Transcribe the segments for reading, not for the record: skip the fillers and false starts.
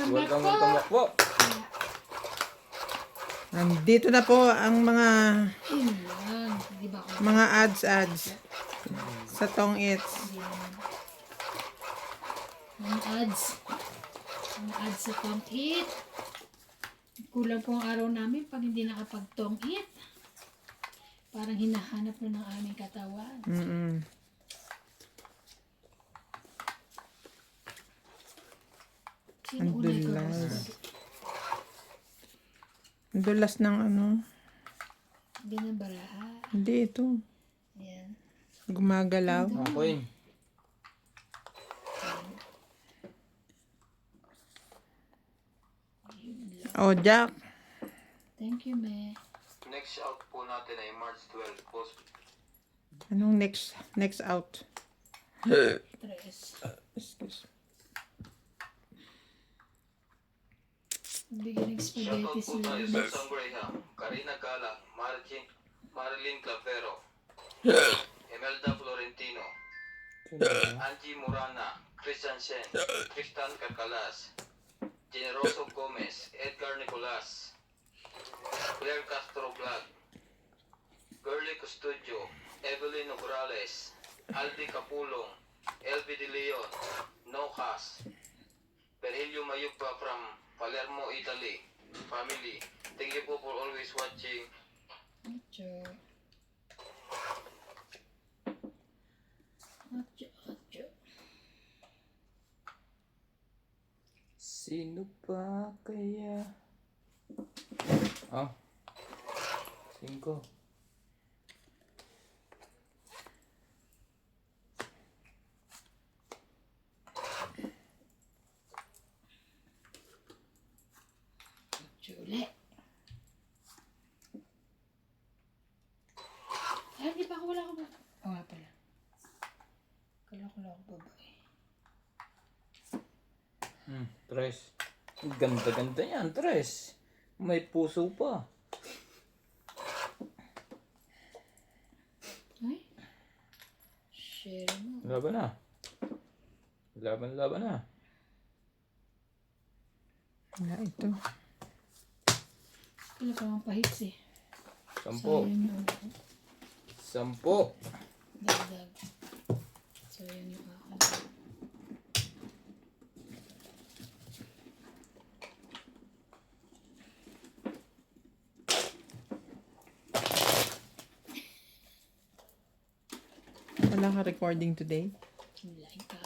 Welcome back po. Nandito na po ang Yun lang. Di ba ako? mga ads sa Tong Eats. Mga ads. Mga ads sa Tong Eat. Kulang po ang araw namin pag hindi nakapag Tong Eat. Parang hinahanap na ng aming katawan. Sino Ang unay ko? dulas. Ang dulas ng ano. Binabaraha. Hindi ito. Ayan. Gumagalaw. Okay. Oh, Jack. Thank you, me. Next out po natin ay March 12. Post. Anong next out? Tres. Excuse. Bigyan ng spaghetti Shoutout po tayo sila. sa Sam Graham, Karina Gala, Marilyn Clavero, Imelda Florentino, Angie Morana, Christian Sen, Tristan Carcalas, Generoso Gomez, Edgar Nicolas, Claire Castro Vlog, Girly Custodio, Evelyn Nograles, Aldi Capulong, LB De Leon, Nocas, Virgilio Mayugba from Palermo, Italy. Family, thank you po for always watching. Atcho. Atcho, atcho. Sino pa kaya? Ah, 5. Atcho ulit. Ay, di pa ako wala ko ba? Oo nga pala. Kala ko lang ako babae. Tres. Ganda-ganda yan, Tres. May puso pa. Ay. Share mo. Laban na. Laban na. Wala ito. Kala ko ang pahits eh. 10. Sayang yung 10. dagdag. Sayang yung akin. Wala ka recording today? Like ka.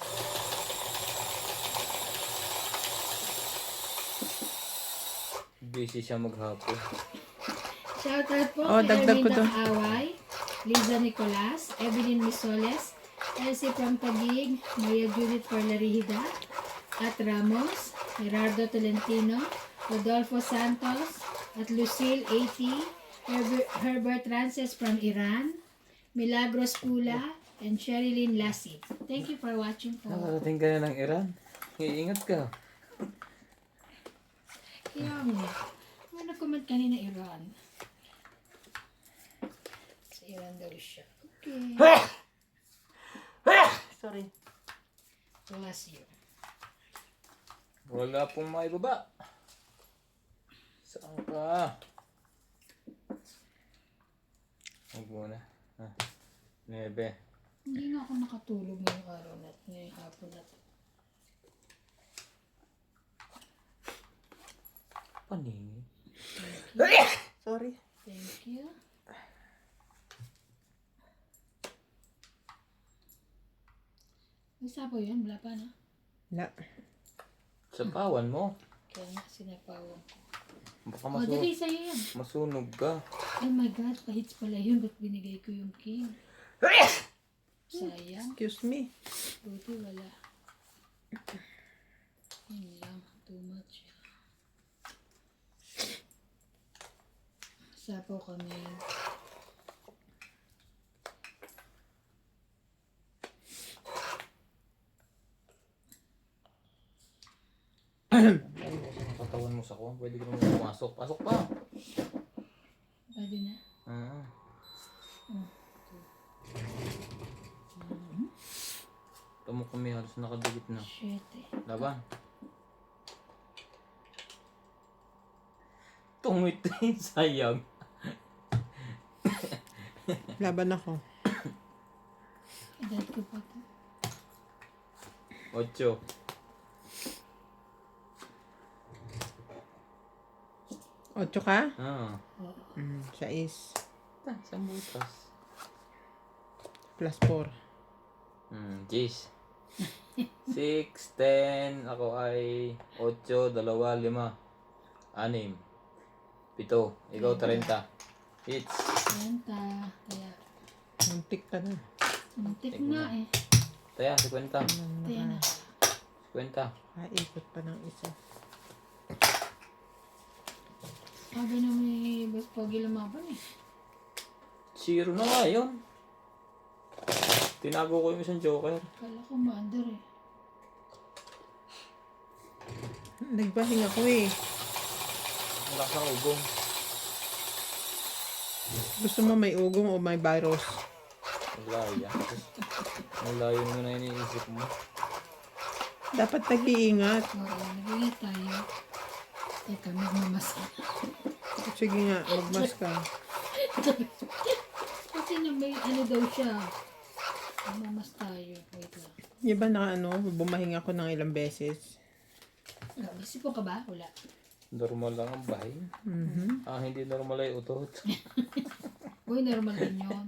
Busy siya maghapon. Shoutout po Oh, kay dagdag ko Erlinda doon. Kaaway, Liza Nicolas, Evelyn Misoles, Elsie from Taguig, Maria Judith Parlarihida, at Ramos, Gerardo Tolentino, Rodolfo Santos, at Lucille A.T., Herbert Rances from Iran, Milagros Pula, and Sherilyn Lassie. Thank you for watching po. Nakarating ka na ng Iran. Iingat ka. Kaya nga, may nag-comment kanina Iran. Sa Iran daw siya. Okay. Sorry. Bless you. Wala pong maibaba. Saan ka? Huwag muna. 9. Hindi nga ako nakatulog ngayong araw na ngayong hapon na to. Paningin. Sorry. Thank you. May sapo yun? Wala pa na. Wala. Sa pawan mo. Kaya nga sinapawan ko. Baka Oh, dali sa'yo yan. masunog ka. Oh my God, pahits pala yun. Ba't binigay ko yung king? Sayang. Excuse me. Buti wala. Yun lang. Too much. Sapo kami. Katawan mo sa ko. Pwede ka naman pumasok. Pasok pa. Pwede na. Tamo kami halos nakadikit na. Shit eh. Laban. Tungit sayang. Laban ako. Edad ko pa to. 8. 8 ka? Ah. 6. Isang butas. Plus 4. Jeez. 6, 10. Ako ay 8, 2, 5, 6. 6. 7. Ikaw 30. Hits. 30. Kaya, Muntik ka na. muntik nga eh. Taya, 50. 10 na. 50. Ikot pa ng isa. Sabi na may bas pogi lumaban eh. 0 na nga yun. Tinago ko yung isang joker. Kala ko maandar eh. Nagbahing ako eh. Wala sa ugong. Gusto mo may ugong o may virus? Wala yan. Wala yun na iniisip mo. Dapat nag-iingat. Oo, nag-iingat tayo. Teka, magmamasa. Sige nga, magmas ka. Kasi na may ano daw siya. Magmamas tayo. Wait lang. Di ba bumahinga ako ng ilang beses? Isipon ka ba? Wala. Normal lang ang bahay. Hindi normal ay utot. Uy, normal din yun.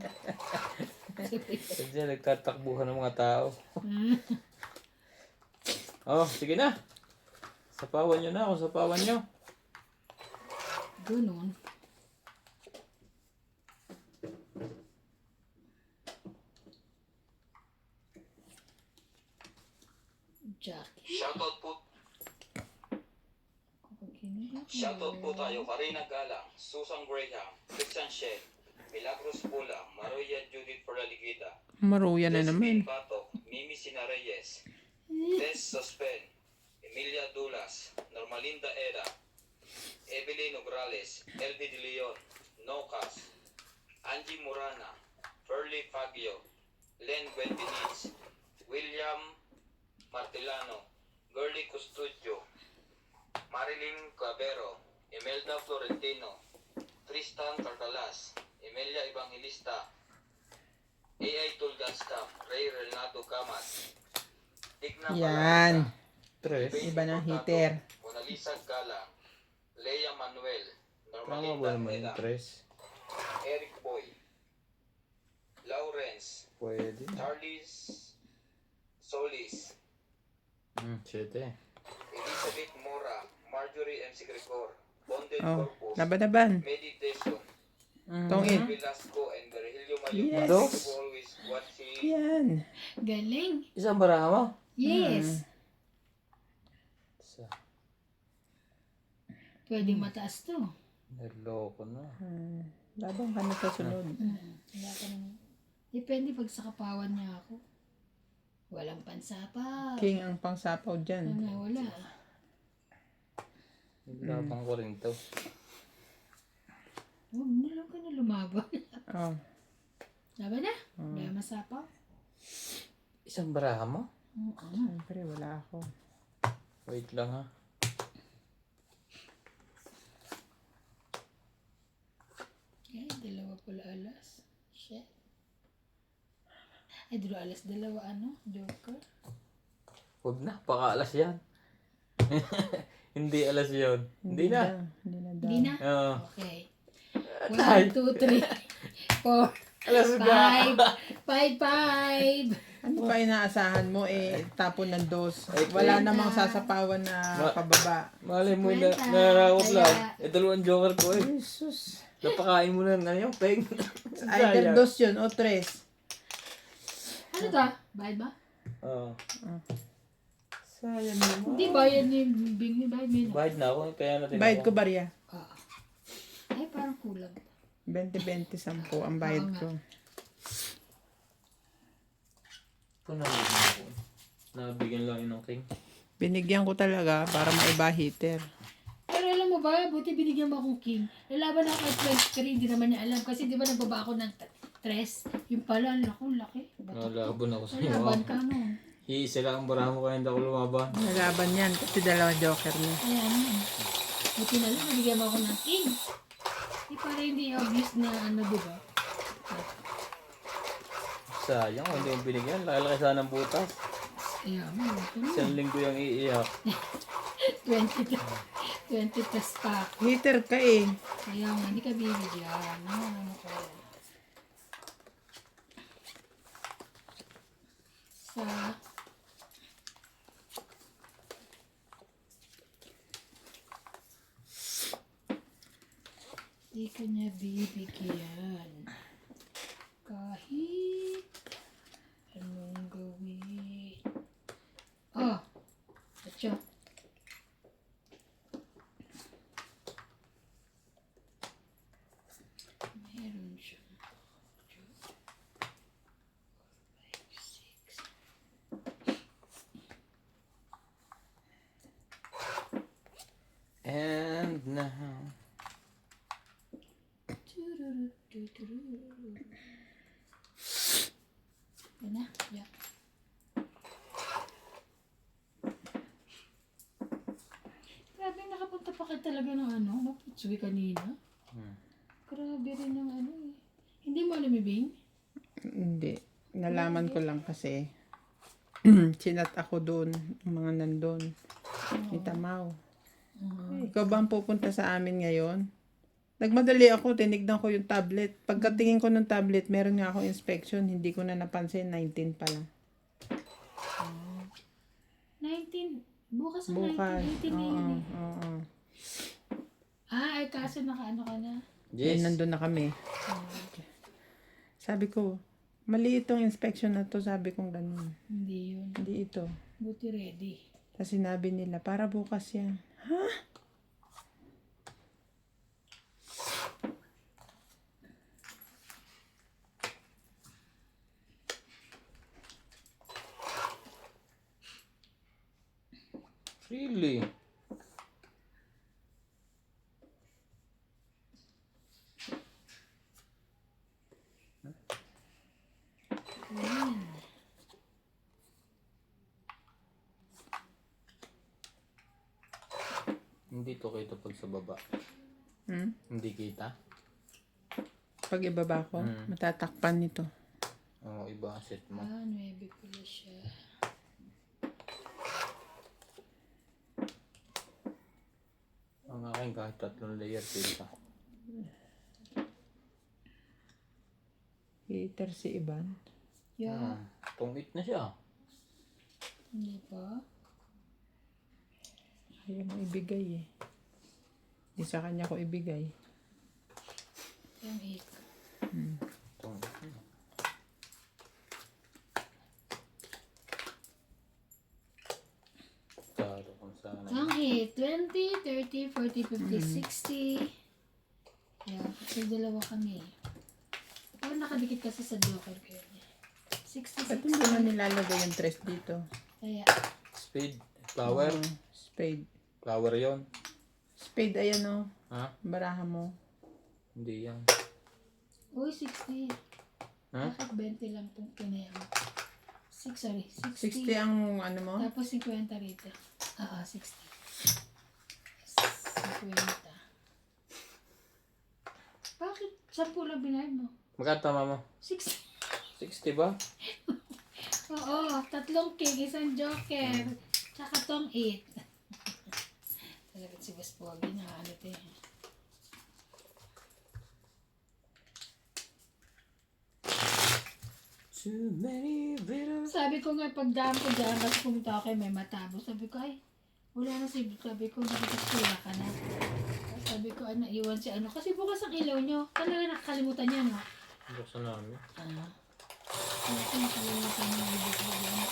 Kasi nagtatakbuhan ng mga tao. Oh, sige na. Sapawan nyo na kung sapawan nyo. Ganun. Jackie. Shoutout po. Shoutout po tayo. Karina Galang, Susan Graham, Christian Shed, Milagros Pula, Maria Judith Paraligida, Maruya na Josephine naman. Batok, Mimi Sina Reyes, Tess Sospen, Emilia Dulas, Normalinda Era, Evelyn Ograles, LB De Leon, Nocas, Angie Murana, Ferlie Fagio, Len Buendiniz, William Martilano, Gurley Custodio, Marilyn Clavero, Imelda Florentino, Tristan Cardalas, Emilia Evangelista, AI Tulgastam, Ray Renato Camas, Digna Yan. Tres. Iba ng heater. Monalisa Galang, Lea Manuel, Tama Normalita ba naman yung Eda, tres? Eric Boy, Lawrence, Pwede. Charles Solis, 7. Elizabeth Mora, Marjorie MC Gregor, Bonded Oh, Corpus, laban-laban. Meditation, Tongin. Velasco and Virgilio Mayo. Yes. Thank you for always watching. Yan. Galing. Isang barama? Yes. Isa. Pwedeng mataas to. Naloko na. Labang ka na sa sunod. Wala ka naman. Depende pag sa kapawan niya ako. Walang pansapaw. King ang pangsapaw dyan. Wala. Labang ko rin to. Huwag na lang ka na lumaban. Oh. Laban na. Wala masapaw. Isang barama? Siyempre, wala ako. Wait lang ha. Dalawa pala alas. Shit. Dalawa alas. Dalawa Joker. Huwag na, pakaalas yan. Hindi alas yun. Hindi na. Hindi na daw. Hindi na? Oo. Okay. 1, 2, 3, 4, Alas ga. 5. Ano pa inaasahan mo tapon ng dos. Ay, Wala kwenta. namang sasapawan na pababa. Malay mo na Kwenta. narakot lang. Kaya- Dalawang joker ko eh. Jesus. Napakain mo na yung peng. Either dos yun o tres. Ano to? Bayad ba? Oo. Sayang naman. Hindi bayad ni Bing. Bayad mo yun. Bayad na ako, kaya natin Bayad ko barya. Ay, parang kulang. 20-20, 10 ang bayad Oo nga. ko. Ito nabigyan ako. Nabigyan lang yun ng king. Binigyan ko talaga para maiba heater. Pero alam mo ba, buti binigyan mo akong king. Lalaban ako kay French Curry, hindi naman niya alam. Kasi di ba nagbaba ako ng tres? Yung pala, laki. Batak. Nalabon ako sa iyo. Lalaban ka no. Iisa lang ang barama kaya hindi ako lumaban. Nalaban yan kasi dalawang joker niya. Ayan. Buti na lang, nabigyan mo ako ng king. Di para hindi obvious na ano, di ba? Sayang, kung hindi mo binigyan. Laki-laki sana ng butas. Kaya mo, ito na. Isang linggo yung iiyak. 20 plus pack. Hater ka eh. Kaya nga, hindi ka bibigyan. Ano ko. Sa... Hindi ka niya bibigyan. Kahit anong gawin. Oh! Atyo. Meron siya. 5, 6. And now... Yan na. Yeah. Grabe, nakapunta pa kayo talaga ng ano, Maputsugi kanina. Grabe rin yung ano eh. Hindi mo alam, Bing? Hindi. Nalaman ko lang kasi. Sinat ako doon. Ang mga nandun. Ni Tamaw. Ikaw ba ang pupunta sa amin ngayon? Nagmadali ako, tinignan ko yung tablet. Pagkatingin ko ng tablet, meron nga ako inspection. Hindi ko na napansin, 19 pala. 19. Bukas ang Bukas. 19 na yun eh. Oo. Ay kaso nakaano ka na. Yes. Yes. Nandun na kami. Sabi ko, mali itong inspection na to. Sabi kong ganun. Hindi yun. Hindi ito. Buti ready. Kasi sinabi nila, para bukas yan. Ha? Really? Ayan. Hindi to kita pag sa baba. Hmm? Hindi kita. Pag ibaba ko, matatakpan nito. Oo, iba ang set mo. 9 pala siya. Ang akin kahit 3 layer kita. Hater si Iban. Yeah. Tungit na siya. Hindi pa. Ayaw mo ibigay eh. Di sa kanya ko ibigay. Yung 8. Tungit na. Taro kung saan. Ang hit. 20, 30, 40, 50, 60. Yeah, kasi dalawa kami. Pero nakadikit kasi sa joker ko yun. 60, Ba't hindi mo nilalagay yung tres dito? Kaya, Spade. Flower. Spade. Flower yon. Spade, ayan o. Ha? Baraha mo. Hindi yan. uy, 60. Ha? Bakit 20 lang itong pinayang? 60. 60 ang ano mo? Tapos 50 rito. 60. 50. Bakit? 10 lang binayad mo? Magkano tama mo? 60. 60 ba? Oo, 3 king, isang joker. Tsaka tong 8. Talaga si Boss Pogi na ano ito eh. Too many bitters. Sabi ko nga pagdaan ko dyan kasi pumunta ako kay may matabo. Sabi ko ay wala na si sabi ko nakikisura ka na. Sabi ko ay naiwan si ano kasi bukas ang ilaw nyo. Talaga nakakalimutan niya no. Buksan namin. Kasi nakalimutan niya yung ibig ko dyan.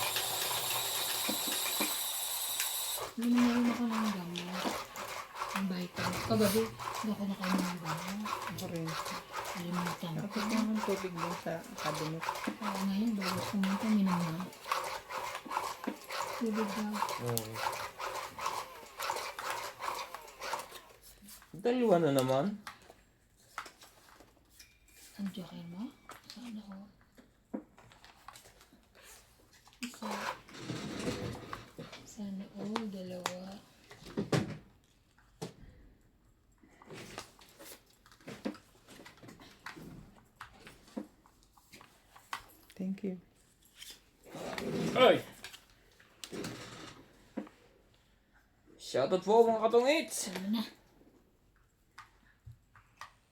Luminayin ako ng gamot. Ang vitamin. Kagabi, hindi ako nakainom ng gamot. Ako rin. Kalimutan ko. Tapos naman tubig din sa cabinet. Ngayon, bago pumunta, minum na. Tubig daw. Oo. Dalawa na naman. Ang joker mo? Saan ako? Isa. Sana all, dalawa. Thank you. Ay! Shoutout po mga katungits! Ano na?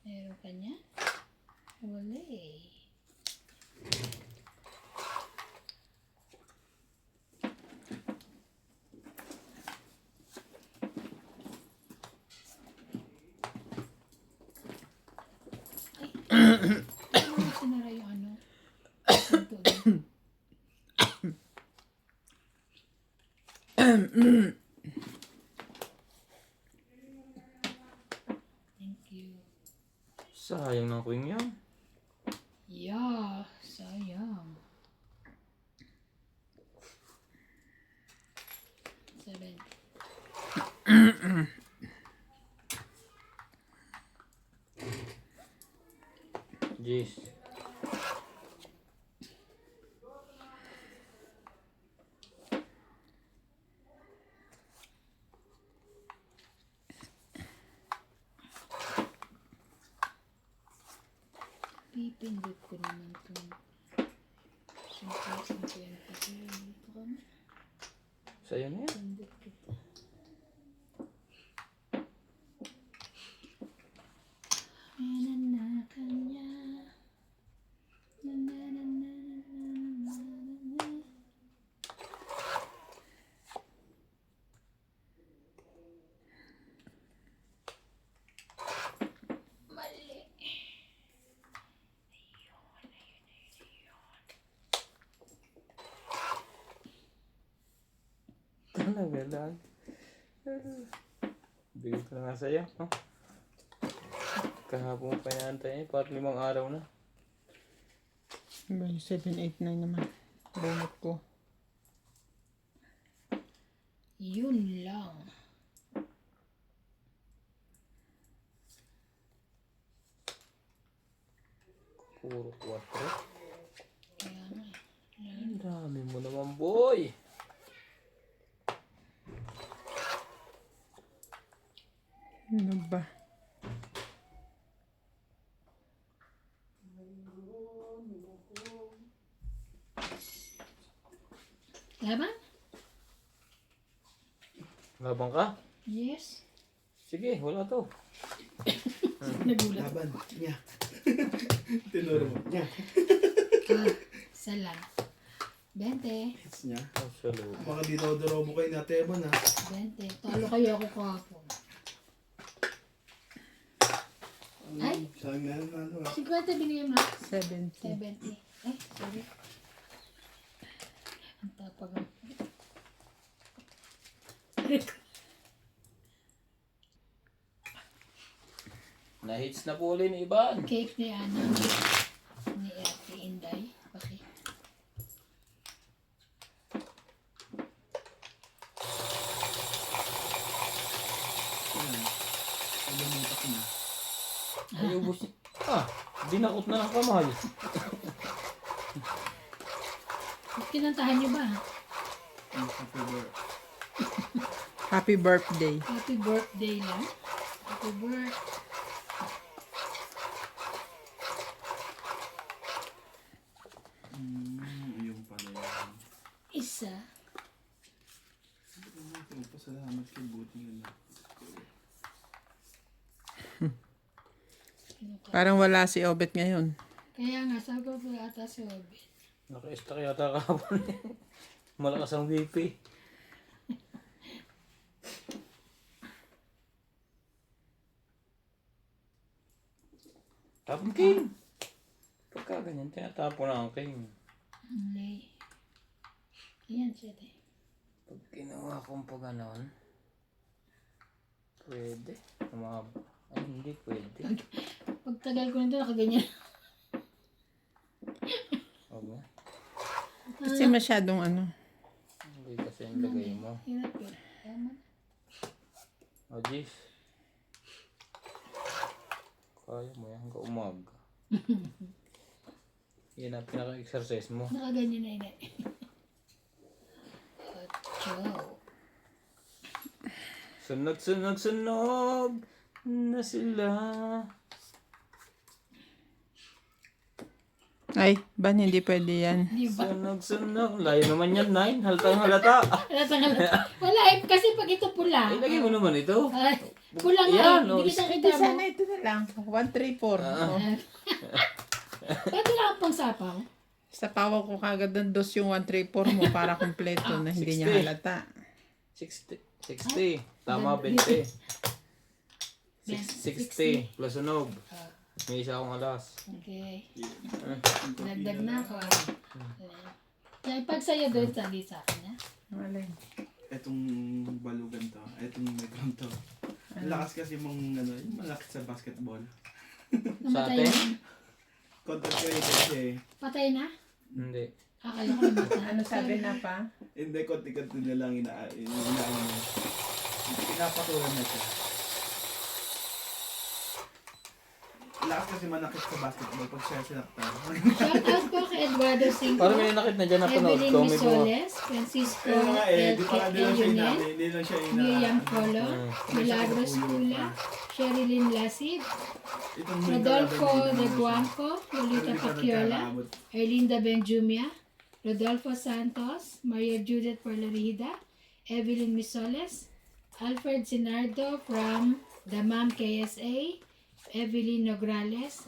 Meron ka niya? Wala eh. Ano sinara yung ano? Ito din. Thank you. Sayang ng queen yan. Yeah, sayang. 7. Jeez. Pipindot ko naman itong 50. Dito ka na. Sa'yo na yan. Pindot kita. Na kanya. Na. Mali. Talaga lang. Bigay ko na nga sa'yo. No? Kahapon pa inaantay eh. Parang 5 araw na. 7, 8, 9 naman. Bunot ko. Yun lang. Puro 4. Kaya nga. Ang dami mo naman, boy. Ano ba? Laban? Labang ka? Yes. Sige, wala to. Nagulat. Laban niya. Tinuro mo niya. Isa lang. 20. Hits niya. Absolute. Baka dinodoro mo kayo na Teban ha. 20. Talo kayo ako kahapon. Ay! Sayang na yan ano ha. 50 binigay mo na? 70. 70. Ay, sorry. Ang tapag ang... Na-hits na po ulit ni Iban. Cake ni Ana. Ni Ate Inday. Okay. Yan. Ang lumitak na. Ay, ubus. Dinakot na ng kamay. Kinantahan niyo ba? Ang popular. Happy birthday. Happy birthday lang. Happy birthday. Yung pala yan. Isa. Pasalamat kay Buti yun ha. Parang wala si Obet ngayon. Kaya nga, sabi ko ata si Obi. Naka-extra yata kahapon. Malakas ang VP. Tapon king. Pagka ganyan, tinatapon na ang king. Hindi. Ayan siya din. Pag ginawa kong pa ganon, pwede. Umaba. Ay, hindi pwede. Pagtagal ko nito, nakaganyan. Okay. Kasi masyadong ano. Hindi kasi yung lagay mo. Hirap yun. Tama. Oh, jeez. Kaya mo yan hanggang umaga. Yan ang pinaka-exercise mo. Nakaganyan na yun. Pacho. Sunog na sila. Ay, ban, hindi pwede yan. Di ba? Sunog. Layo naman yan, 9. Halatang halata. Wala eh, kasi pag ito pula. Ilagay mo naman ito. Ay, pula nga Yan, eh. oh, Hindi kita Hindi, kita mo. sana ito na lang. 134. Oh. Pwede lang pang sapaw. Sa pawa ko kagad ng dos yung 134 mo para kompleto na hindi niya 60. halata. 60. Tama, 20. 60. Plus sunog. May isa akong alas. Okay. Dagdag na ako. Kaya pag sa'yo doon, sabi sa akin, ha? Malay. Etong balugan to. Etong negron to. Ang lakas kasi mong ano, yung malaki sa basketball. Namatay atin? na. Content ko yun kasi. Patay na? Hindi. Akala ko namatay. Ano sabi na pa? Hindi, konti-konti na lang pinapatulan na siya. Lakas kasi manakit sa basketball pag siya sinaktan. Shout out po kay Eduardo Cinco, Parang may nakit na dyan na panood Evelyn ko. May mga... Misoles, Francisco Kaya nga di pa nga din lang siya Elunet, hindi lang siya Miriam Polo, May Milagros siya Pula, Sherilyn Lasid, Itong Rodolfo De Guanco, Lolita Paciola, Erlinda Benjumia, Rodolfo Santos, Maria Judith Parlarida, Evelyn Misoles, Alfred Sinardo from Damam KSA, Evelyn Nograles,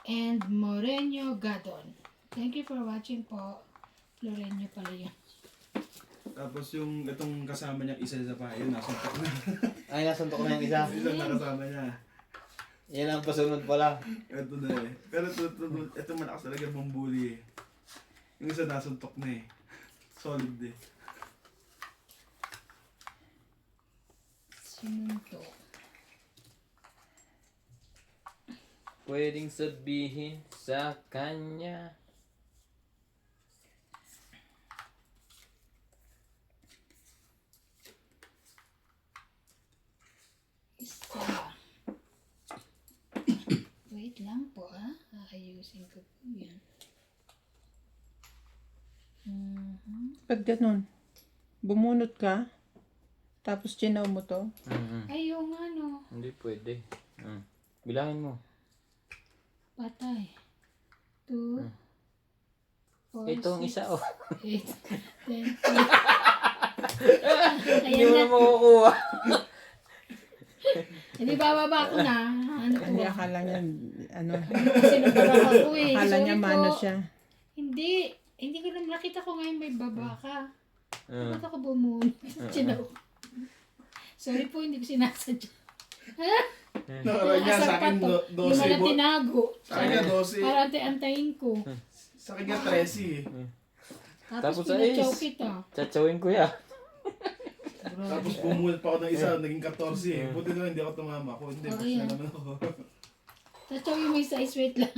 and Moreno Gadon. Thank you for watching po. Lorenyo pala yun. Tapos yung itong kasama niya isa sa pa, yun nasuntok na. Ay, nasuntok na yung isa. Isa na kasama niya. Yan ang pasunod pala. Ito na eh. Pero ito malakas talaga mambuli eh. Yung isa nasuntok na eh. Solid eh. Sinuntok. Pwedeng sabihin sa kanya. Isa. Wait lang po ah. Aayusin ko po yan. Pag ganun, bumunot ka, tapos chinaw mo to. Ay, yung ano. Hindi pwede. Bilangin mo. Patay. 2, 4, Ito ang isa, oh. 8, 10. Hindi Ayan mo na. na makukuha. Hindi bababa ko na. Ano po? Hindi, akala niya, ano, Kasi nagbaraka ko eh. akala Sorry niya po. mano siya. Hindi. Hindi ko naman nakita ko ngayon may baba ka. Ah. Bakit ako bumunod? Sinaw. Sorry po, hindi ko sinasadya. Nakaraan niya sa akin Yung wala 12. tinago. Sa akin nga 12. Para antayin ko. Sa akin nga 13 eh. Tapos Tapos sa pinachow is. kita. Chatsawin ko ya. Tapos bumulat pa ako ng isa, naging 14 eh. Buti na lang hindi ako tumama. Kung hindi, Oh, basta ayan. na naman ako. Tachow yung may size, wait lang.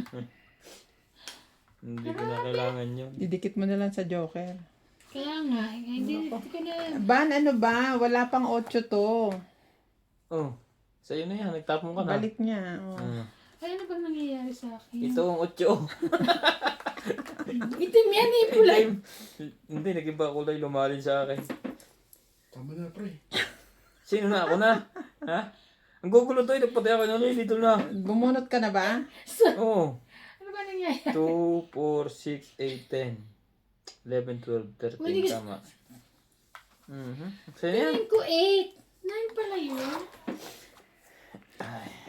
Hindi ko na kailangan yun. Didikit mo na lang sa joker. Kaya nga, hindi ko na... Ban, ano ba? Wala pang 8 to. Oh, sa'yo na yan. Nagtapon ka na. Balik niya. Oh. Ay, ano bang nangyayari sa akin? Ito ang 8. Itim yan eh, pula. Hindi, nag-iba kulay lumalin sa akin. Tama na, pre. Sino na? Ako na? Ha? Ang gugulo to, nagpatay ako nalilito na. Bumunot ka na ba? Oo. Ano ba nangyayari? 2, 4, 6, 8, 10. 11, 12, 13, Pwede- tama. Sa'yo yan? Tingin ko 8. 9 pala yun.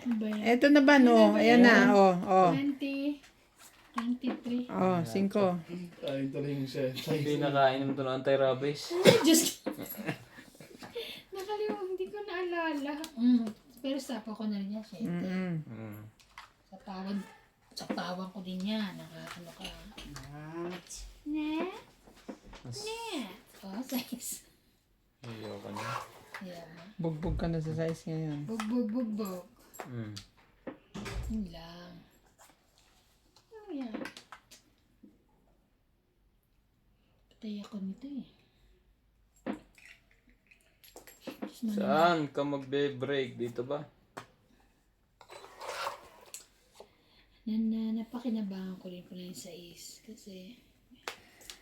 Ano ba yan? Eto na ba, no? Ayan na, oh, oh. 20, 23. Oh, 5. Ayun tuloy yung siya. Hindi nakainom to ng anti-rabies. Ay, Diyos. Nakalimutan, hindi ko naalala. Pero sapo ko na rin yan, syempre. Sa tawag ko din yan. Ano ka? Net? Net. Oh, size. Ayoko na. Yeah. Bugbog ka na sa size ngayon. Bugbog. Yun lang. Ano yan? Patay ako nito eh. Saan ka magbe-break? Dito ba? Napakinabangan ko rin pala yung sais. Kasi,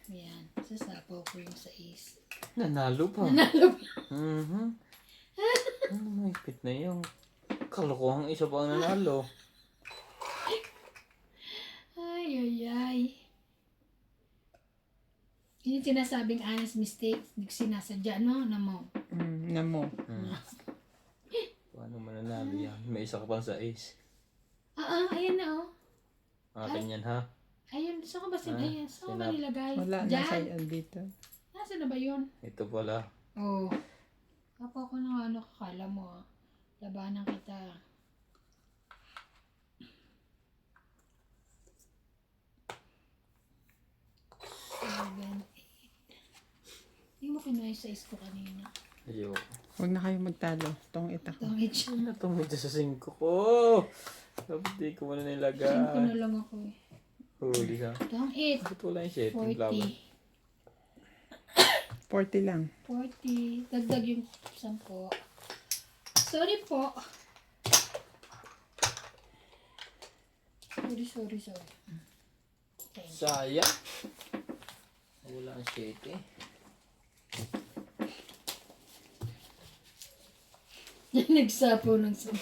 yan, sasapaw ko yung sais. Nanalo pa. Nanalo pa. Ano mahigpit na yung kalokohang isa pa ang nanalo. Ay. Yung sinasabing honest mistake, hindi ko sinasadya, no? Na mo. Na mo. Paano mananalo yan? May isa ka pang sa ace. Ayan na, oh. Akin yan ha. Ayun, saan ka ba ayan, saan ka ba sinap- nilagay? Wala, nasa dito. Nasa na ba yun? Ito pala. Oh. Ako na ano, kakala mo, ah. Labanan kita. Seven, 8. Hindi mo kinuha yung size ko kanina. Ayoko. Huwag na kayo magtalo. Itong itak. Itong itch. Ano itong medyo sa 5 ko? Dapat di ko muna nilagay. Shin ko na lang ako eh. Huli siya. Itong 8. Ba't wala yung 7? Yung flower. 40. 40 lang. 40. Dagdag yung 10. Sorry po. Sorry. Okay. Sayang. Wala ang 7. Nagsapo ng 10.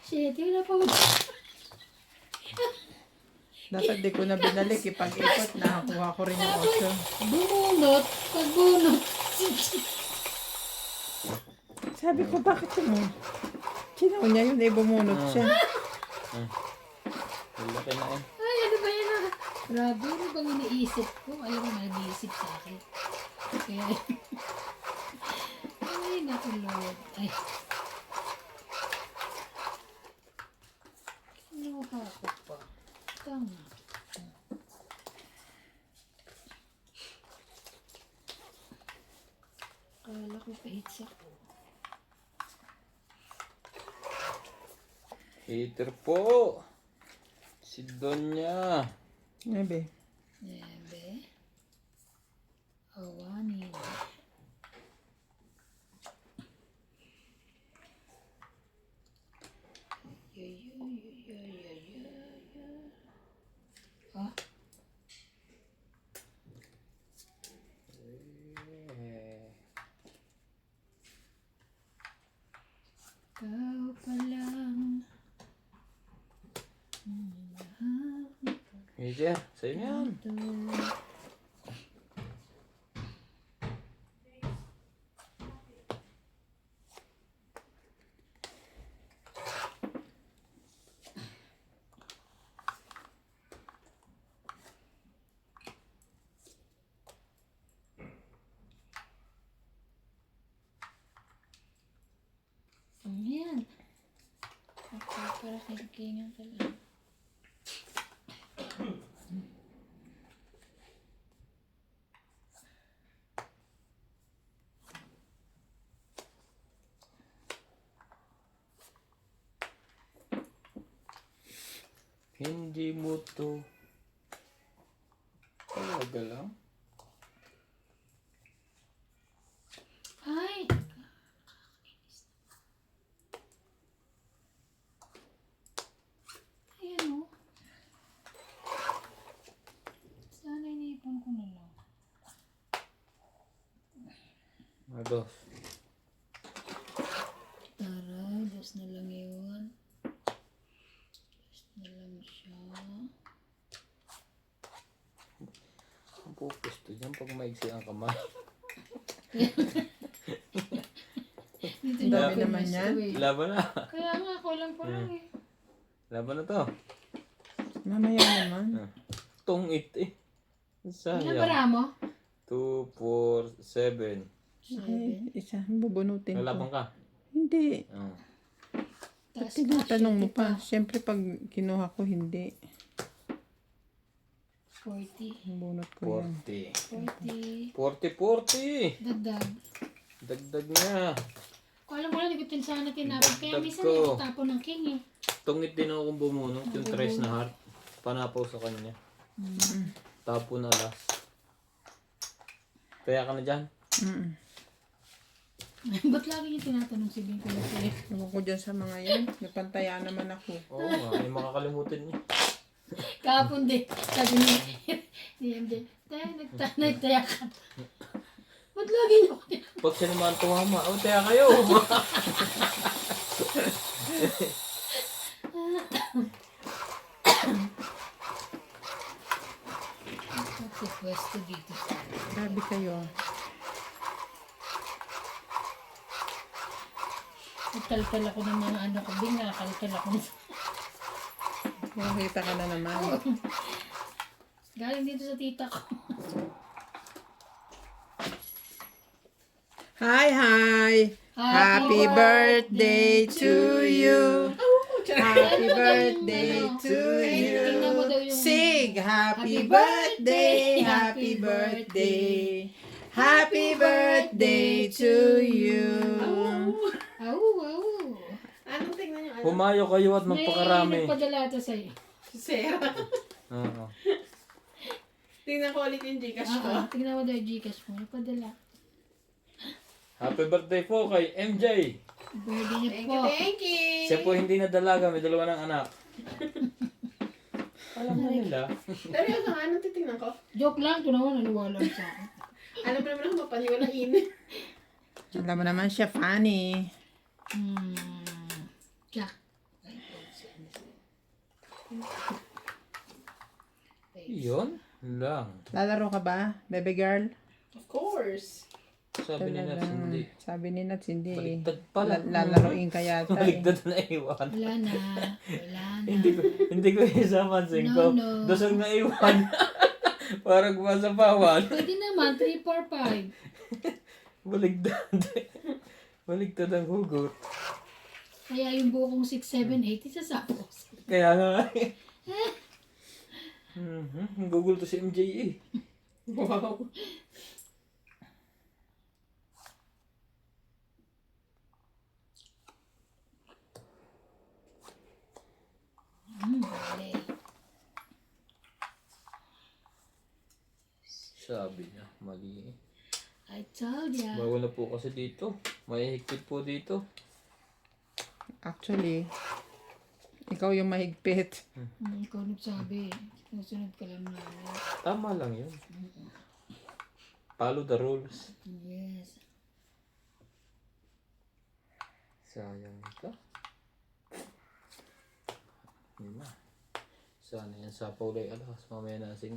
Shit, wala pa mo. Dapat di ko na binalik. Ipag-ikot, nakakuha ko rin yung 8. Bunot. Pagbunot. Sabi ko, bakit mo? Sino niya yun? Bumunot siya. Malaki na eh. Ay, ano ba yan? Grabe, ano bang iniisip ko? Alam mo, nag-iisip sa akin. Kaya, ay, naku Lord. Ay. Kinuha ko pa. Tama. Kala ko pa-hits ako. Hater po. Si Donya. Nabe. Nebe. Awanin. Ah, ikaw pa lang. Hater, sa'yo na yan. Ayan. Okay, para kinikingan ka lang. Hindi mo to. Talaga lang. Ay! Ayan o. Sana iniipon ko na lang. Dos. Taray, dos na lang yun. Dos na lang siya. Ang pupusto dyan pag maigsi ang kamay. Dito Ang dami yung naman gusto yan. eh. Laban na. Kaya nga, kulang pa lang eh. Laban na to. Mamaya naman. Tungit eh. Ilan Sayang. para mo? 2, 4, 7. Ay, isa. Bubunutin Lalaban ko. ka. Hindi. Oh. Ba't tinatanong mo pa? Siyempre pag kinuha ko, hindi. 40. Bunot ko yan. 40. 40. 40. Dagdag. Dagdag niya. Alam mo na, di ko sana tinapon. Kaya Dagdag minsan ko. natapon ng king eh. Tungit din ako kung bumunot. Yung tres na heart. Panapaw sa kanya. Tapo na last. Kaya ka na dyan. Ba't lagi niya tinatanong si Bing Kuya? Ewan ko dyan sa mga yan. Napantaya naman ako. Oo nga. Ay makakalimutan niya. Kahapon din. Sabi niya, ni MJ, nagtaya ka. Ba't lagi niyo ako tinapon? Pag siya naman tumama. O, kaya kayo. Pwesto dito. Nagkalkal ako ng mga ano ko. Bing, nakakalkal ako. Nakita ka na naman. Galing dito sa tita ko. Hi, hi! Happy birthday to you! Happy birthday to Tingnan mo daw you! yung- Sing! Happy birthday! Happy birthday! Happy birthday to you! Aw, wow. Anong tingnan niyo? Ano? Pumayo kayo at May magpakarami. nagpadala ito sa'yo. Sarah. Oo. Tingnan ko ulit yung Gcash ko. Tingnan mo daw yung Gcash mo. Nagpadala. Happy birthday po kay MJ. Birthday niya Thank po. you, thank you. Siya po hindi na dalaga, may dalawa ng anak. Alam na nila. Seryoso nga, anong titingnan ko? Joke lang. Ito naman, naniwala sa akin. Alam mo naman ako mapaniwalain. Alam mo naman siya, funny. Tsa. Yun lang. Lalaro ka ba, baby girl? Of course. Sabi ni Nats, hindi. Sabi ni Nats, hindi. Baligtad pala. Lalaroin ka yata eh. Baligtad na iwan. Wala na. Wala na. Hindi ko isamansin ko. No, no. Dosog na iwan. Parang masapawan. Pwede naman. 3, 4, 5. Baligtad. Baligtad ang hugot. Kaya yung buo kong 6, 7, 8, isasapos. Kaya nga eh. Google to si MJ eh. Wow. Mali. Sabi niya, mali eh. I told ya. Bawal na po kasi dito. May higpit po dito. Actually, ikaw yung mahigpit. Ikaw nagsabi. Susunod ka lang namin. Tama lang yun. Follow the rules. Yes. Sayang ito. Yun na. Sana yan sa Paulay alas. Mamaya na 5.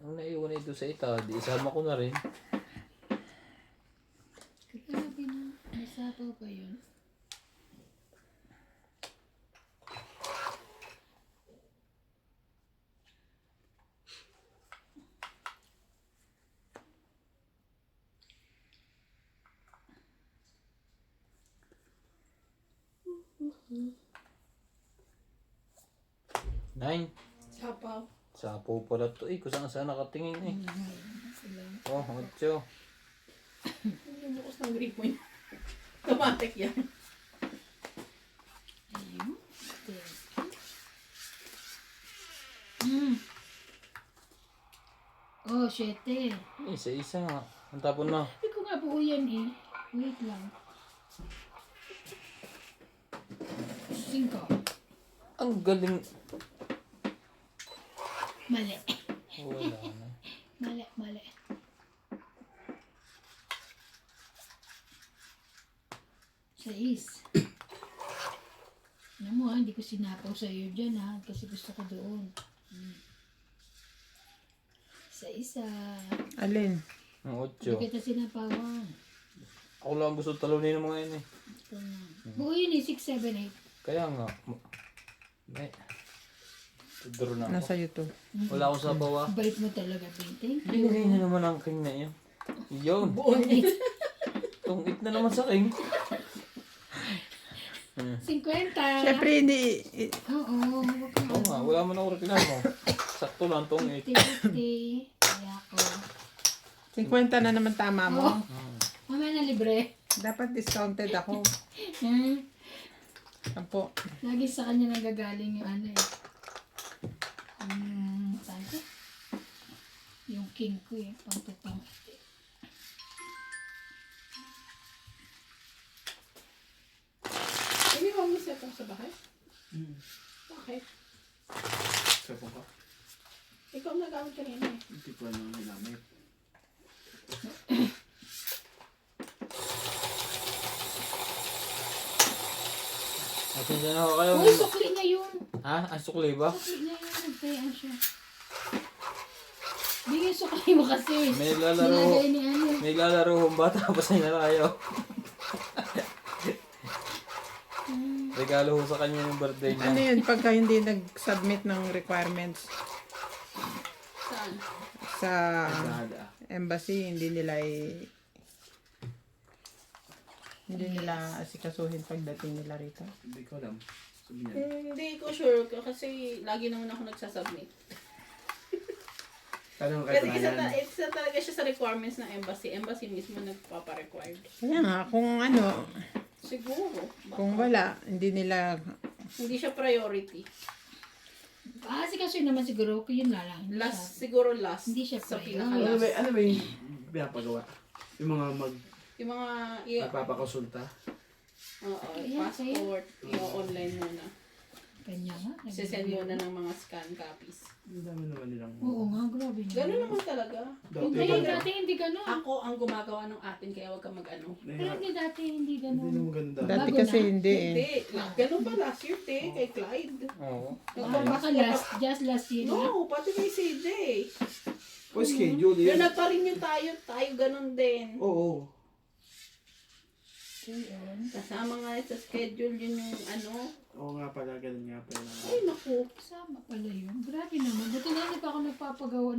Ang naiwan ito sa ita, di isama ko na rin. Grabe na. Nasapaw pa yun. Nine. Sapaw. Sapo pala to eh. Kung saan nakatingin eh. Oh, 8. Yung bukas ng grip mo yun. Automatic yan. Ayun. Oh, 7. Isa-isa nga. Ang tapon na. Hindi ko nga buo yan eh. Wait lang. 5. Ang galing. Mali. Wala na. Mali, mali. Sais. Alam mo ha, hindi ko sinapaw sa iyo dyan ha, kasi gusto ko doon. Isa-isa. Alin? Ang Hindi 8. kita sinapawan. Ako lang gusto talunin ng mga yun eh. Ito na. Buo yun eh, 6, 7, 8. Kaya nga. May. Tudro na ako. Nasa iyo to. Wala akong sabaw ah. Bait mo talaga, Ben. Thank you. Binigay na naman ang king na yun. Yun. Buong 8. Tungit na naman sa king. 50. Siyempre, hindi. Oo. Huwag kang Oo nga, wala mo na ako reklamo. Sakto lang tungit. 50. Kaya ako. 50 na naman tama mo. Mamaya na libre. Dapat discounted ako. Hmm. Sampo. Lagi sa kanya nagagaling yung ano eh. Saan ko? Yung king ko eh. Pangtupang. Hindi mo set up sa bahay? Bakit? Sapo ka? Ikaw nagamit kanina eh. Hindi ko ano ginamit. Asensya na ako kayo. Uy, sukli na yun. Ha? Ang sukli ba? Sukli na yun. Nagtayaan siya. Bigay sukli mo kasi. May lalaro. Nilagay ni ano. May lalaro hong bata pa sa inyo tayo. Regalo ho sa kanya yung birthday niya. Ano yun, pagka hindi nag-submit ng requirements Saan? sa Nada. embassy, hindi nila asikasuhin pagdating nila rito. Hindi ko alam. Sabi niya. Hindi ko sure kasi lagi naman ako nagsasubmit. Tanong Kasi kay Brian. isa talaga siya sa requirements ng embassy. Embassy mismo nagpapa-required. Kaya nga, kung ano, Siguro. kung wala, hindi nila, Hindi siya priority. Kasi kasi naman siguro, yun na lang. Siguro last. Hindi siya sa priority. pinaka-last. Ano ba yung pinapagawa? Yung mga Yung mga, magpapakonsulta? passport, yung online muna. Kanya nga. Sisend muna ng mga scan copies. Ang dami naman nilang... Oo nga, grabe na. Gano'n naman talaga. Hindi, Dati, dati hindi gano'n. Ako ang gumagawa ng atin, kaya huwag ka mag-ano. Pero hindi dati, hindi Hindi gano'n. na maganda. dati Bago kasi na? hindi eh. Hindi. Ganun pa last year, kay Clyde. Oo. Baka just last year na. No, pati kay CJ. O schedule Yung yun. nagpa-renew tayo ganun din. Oo. Kasama nga sa schedule yun yung ano. Oo nga pala, ganun nga pala. Ay, naku. Kasama pala yun. Grabe naman. Buti nga hindi pa ako nagpapagawa,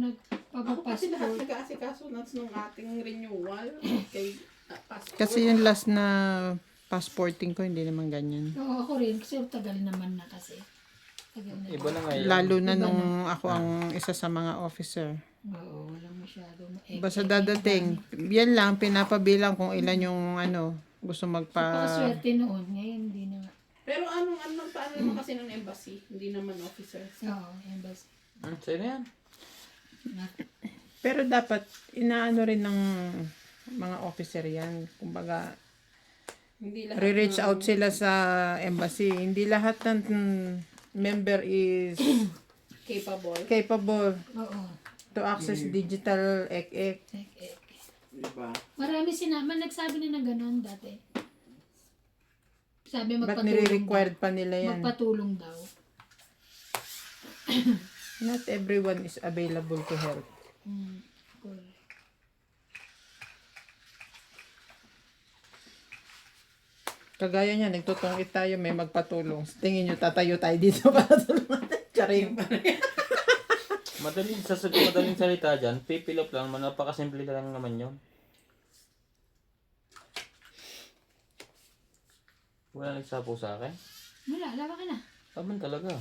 Ako kasi lahat nagpapapassport. nag-aasikaso nung ating renewal kay passport. Kasi yung last na passporting ko, hindi naman ganyan. Oo, ako rin. Kasi tagal naman na kasi. Tagal na. Iba na ngayon. Lalo na nung ako ang isa sa mga officer. Oo, walang masyado. Basta dadating, yan lang, pinapabilang kung ilan yung ano, gusto Pakaswerte noon. Ngayon, hindi na. Pero paano naman kasi ng embassy? Hindi naman officer. Oo, embassy. Sino yan? Pero dapat, inaano rin ng mga officer yan. Kumbaga, Hindi lahat re-reach out sila sa embassy. Hindi lahat ng member is capable. capable Oo. to access digital ek-ek. Iba. Marami nagsabi na ng gano'n dati. Sabi Ba't magpatulong nire-required pa nila daw. yan? Magpatulong daw. Not everyone is available to help. Cool. Kagaya niya, nagtutungit tayo, may magpatulong. Tingin nyo, tatayo tayo dito para tulungan tayo. Charing. Madaling salita dyan, pipilop lang, napakasimple lang naman yun. Wala nagsapo sa akin. Wala, lawa ka na. Taban talaga.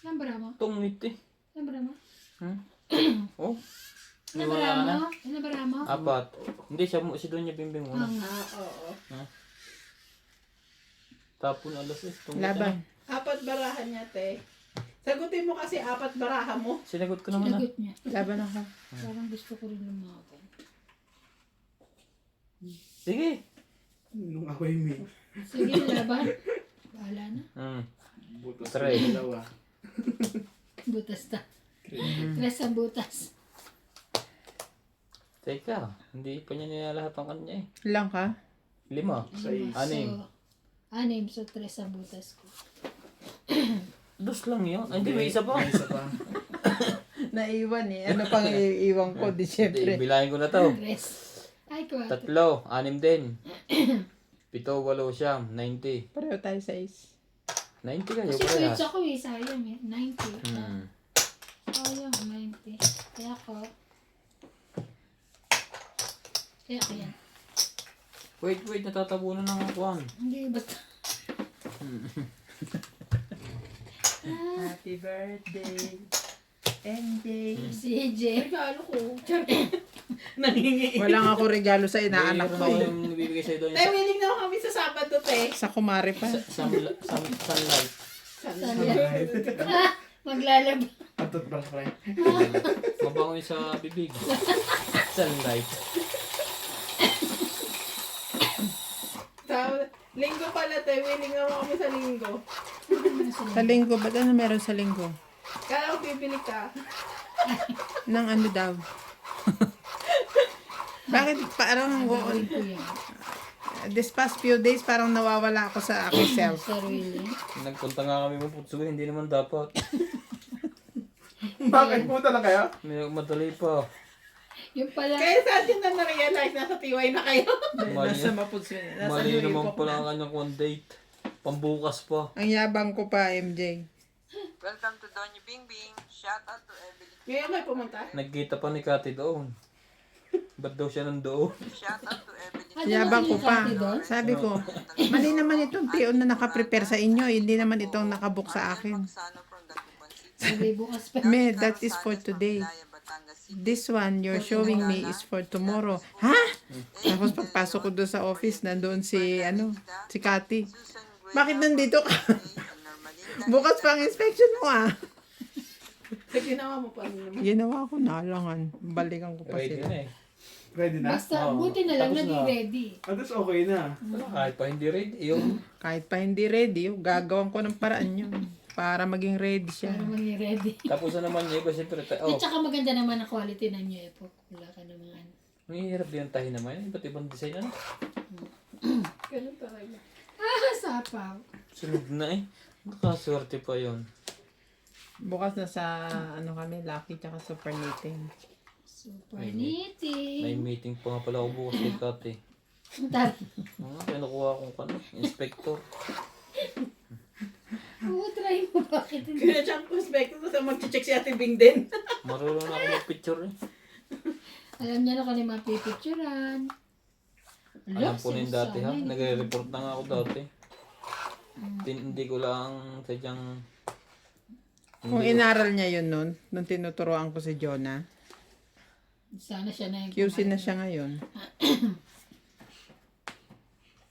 Nambara mo? Tungit eh. Nambara mo? Oh, Nambara mo? Nambara mo? 4. Hindi, si Donya Bimbing muna. Oo. Tapon alas eh. Tungit Laban. 4 barahan niya, te. Sagutin mo kasi 4 baraha mo. Sinagot ko naman na. Lagot niya. Laban ako. Parang gusto ko rin lumaban. Sige. Nung away me. Sige, laban. Bahala na. Butas Try. yung dalawa. Butas ta. Tres ang butas. Teka, hindi pa niya nilalahat ang kanya eh. Lang ka? 5. Sais. 6. So, tres ang butas ko. 2 lang yun. Ay, hindi, may isa pa. May isa pa. Naiwan eh. Ano pang iiwan ko? Di Hindi, syempre. bilangin ko na to. Tres. Ay, 4. 3, 6 din. 7, 8, 90. Pareho tayo sa is. 90 kayo, Kasi parehas. switch ako eh. Sayang eh. 90. Sayang, 90. Kaya ko. Kaya ko yan. Wait, natatabunan ng kuwan. Hindi, basta. Happy birthday, MJ. CJ. Regalo ko. Nangingi. Walang ako regalo sa inaanak ko eh. yung nabibigay sa'yo doon Te, willing na ako kami sa Sabado, te. Sa kumare pa. sunlight. Maglalaba. Atot ba pre? Mabango yung sa bibig. Sunlight. Linggo pala, te. Willing na ako kami sa linggo. Sa linggo, ba't ano meron sa linggo? Kala ko bibili ka. Nang ano daw? Bakit parang Gagawin ko yan. this past few days parang nawawala ako sa aking self. Sarili. Nagpunta nga kami maputsugo, hindi naman dapat. Bakit? Puta lang kayo? May madali pa. Yung pala, Kaya sa atin na na-realize, nasa tiway na kayo. Mali Nasa yan. Mapudson. Nasa Mali New naman York. pala ang kanyang one date. Pambukas pa. Ang yabang ko pa, MJ. Welcome to Doña Bing Bing. Shout out to Evelyn. Ngayon may pumunta. Nagkita pa ni Kati doon. Ba't daw siya nandoon? Shout out to Evelyn. ano Yabang ko pa. Kati doon? Sabi ko, mali naman itong peon na nakaprepare sa inyo. Hindi naman itong nakabook sa akin. Magsano from Dagupan City. Sabi bukas pa. Me, that is for today. Laya, Batangas City. This one you're showing me is for tomorrow. Ha? Tapos pagpasok ko doon sa office, nandoon si, si Kati. Susan Guerra, Bakit nandito ka? Normalinda, Bukas pa ang inspection mo ah. Sa ginawa mo pa rin naman. Ginawa ko na alangan. Balikan ko pa Ready sila. na eh. Ready na? Basta, Oo. buti na lang Tapos naging na. ready. That's okay na. Wala, kahit pa hindi ready. Yung Kahit pa hindi ready, gagawin ko ng paraan yun. Para maging ready siya. Para maging ready. tapos na naman niya iba siyempre. At saka maganda naman ang quality ng new epoch. Wala ka naman ano. Ang hirap din ang tahi naman. Iba't ibang design ano. Ganun talaga. Ah, sapaw. Sunog na eh. Nakaswerte pa yon. Bukas na sa kami, Lucky tsaka Super Knitting. Super May knitting. meeting pa nga pala ako bukas kay Kati. Tar- Kaya nakuha akong inspector. Oo, try mo. Bakit hindi? Kaya siyang perspective sa mag-check si Ate Bing din. Marunong na ako mag-picture eh. Alam niya na kung ano yung mapipicturean. Alam po na yung dati ha. Nagre-report na nga ako dati. Hindi ko lang sadyang... Kung inaral niya yun nun, nung tinuturoan ko si Jonah, Sana siya na yung QC na siya ngayon.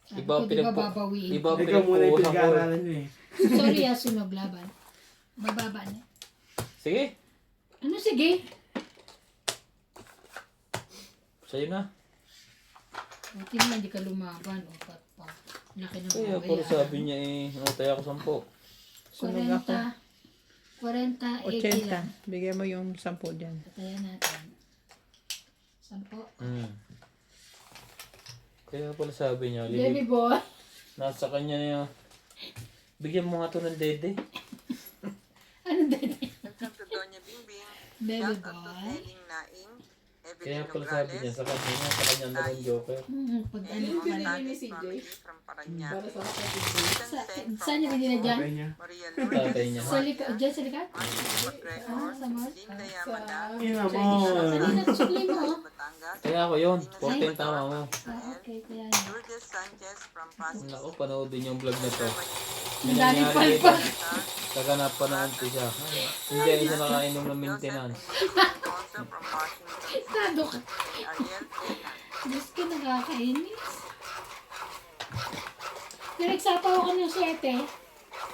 Sabi Iba ko, di ba pinagpo... babawiin? Iba Ikaw muna yung pinagpuusan ko. pinag-aaralan niyo eh. Sorry sunog laban. Bababa niya. Sige. Ano sige? Sa'yo na. Buti naman hindi ka lumaban. O pa. Laki ng Kaya bagay. puro sabi niya eh. Nangutay ako 10. Sunog ako. 40, 80 lang. 80. Bigyan mo yung 10 dyan. Patayan natin. 10. Kaya pala sabi niya. Baby boy. Nasa kanya niya. Bigyan mo nga to ng dede. Ano dito? Welcome to Doña Bing Bing. Baby Shout out to boy. Eling Naing. Kaya Evelyn pala sabi niya Nograles. sa kanya na ng Joker. Pag ano Eling ka na. binili ni Montanes CJ? family from Parañaque. Para sa Ate Bing. Susan Sa, Seng saan niya from binili dyan? Okay niya. Maria Tatay niya. Lourdes. Sa likod, dyan sa likod? Martin Records. sa Mars? Linda Yamada. Ina mo. Kanina sukli mo. Batangas. Kaya ako yun. 14 tama mo. Okay, kaya yun. Lourdes Sanchez from Pasig Naku, panoodin yung vlog na to. Ang daming Nangyari palpa. dito, Kaganap pa ng umpisa. Hindi ay siya nakainom ng maintenance. Sponsor from Washington. Estado ka. Ariel Tena. Diyos ka, nakakainis. Pinagsapaw ka ng 7.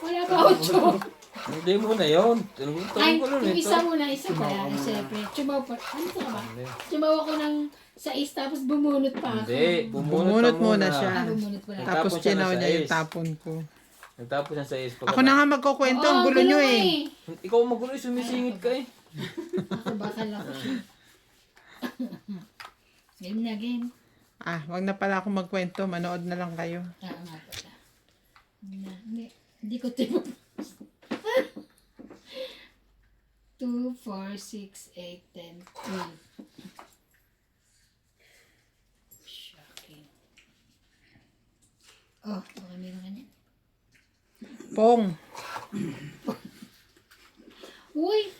Wala pa 8. Hindi mo na yun. Ay, Tanong ko lang yung ito. isa muna, isa pala. Siyempre. Chumaw pa. Ano ka ba? Chumaw ako ng 6 tapos bumunot pa ako. Hindi, Bumunot ka muna siya. Bumunot pala. Tapos Nagtapon siya chinaw ng niya yung 6. tapon ko. Nagtapos siya sa is. Ako na nga magkukwento, ang gulo nyo eh. Ikaw magulo, sumisingit ka eh. Ako bakal ako. Game na game. Ah, wag na pala ako magkwento, manood na lang kayo. Ah, nga pala. Hindi ko tipo. 2, 4, 6, 8, 10, 12. Shocking. Oh, baka meron ka niyan. Pong, Uy!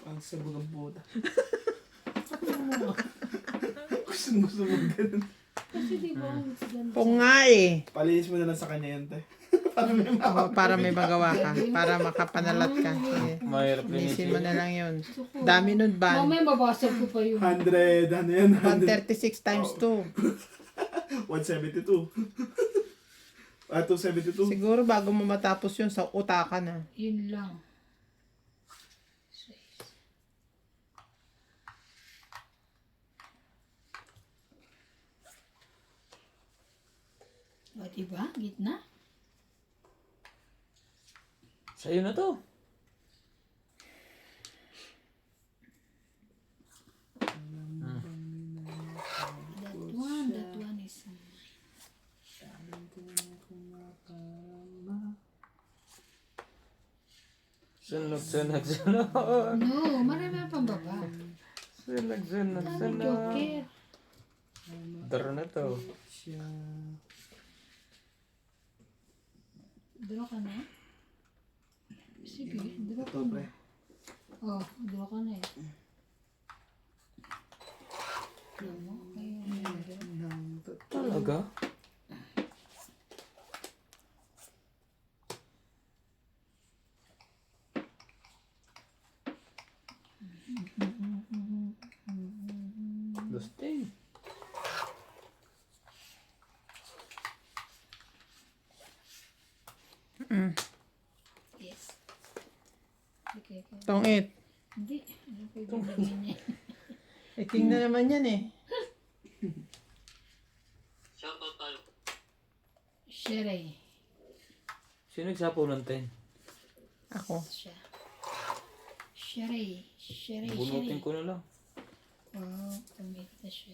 Ang sabog ang puta. Gusto mo ganun. Kasi di ba ang ganda? pong nga eh. Palinis mo na lang sa kanya yan, te. Oo, para may magawa ka, para makapanalat ka. Sige. Mahirap Linisin mo linisin. na lang yun. Dami nun ban. Mamaya mabasag ko pa yun. 100, ano yan? 136 times 2. 172. 272. Siguro bago mo matapos yun, sa utaka na. Yun lang. O, diba? Gitna? Sa'yo na to. That one is Sunog, sunog, sunog. No, marami ang pambaba. Sunog, sunog, Dami sunog. joker. Daro na to. Draw ka na? Sige, draw ka Ito, na. pre. Oh, draw ka na eh. Draw mo? Kaya Talaga? Dustin. Yes. Okay, okay. Tongit. Hindi. Ano ko yung bibigyan niya? Eh, tingnan naman yan eh. Shoutout tayo. Sherry. Sino nagsapaw ng 10? Ako. Siya. Sherry. Sherry. Bunutin ko na lang. Wow, tumita siya.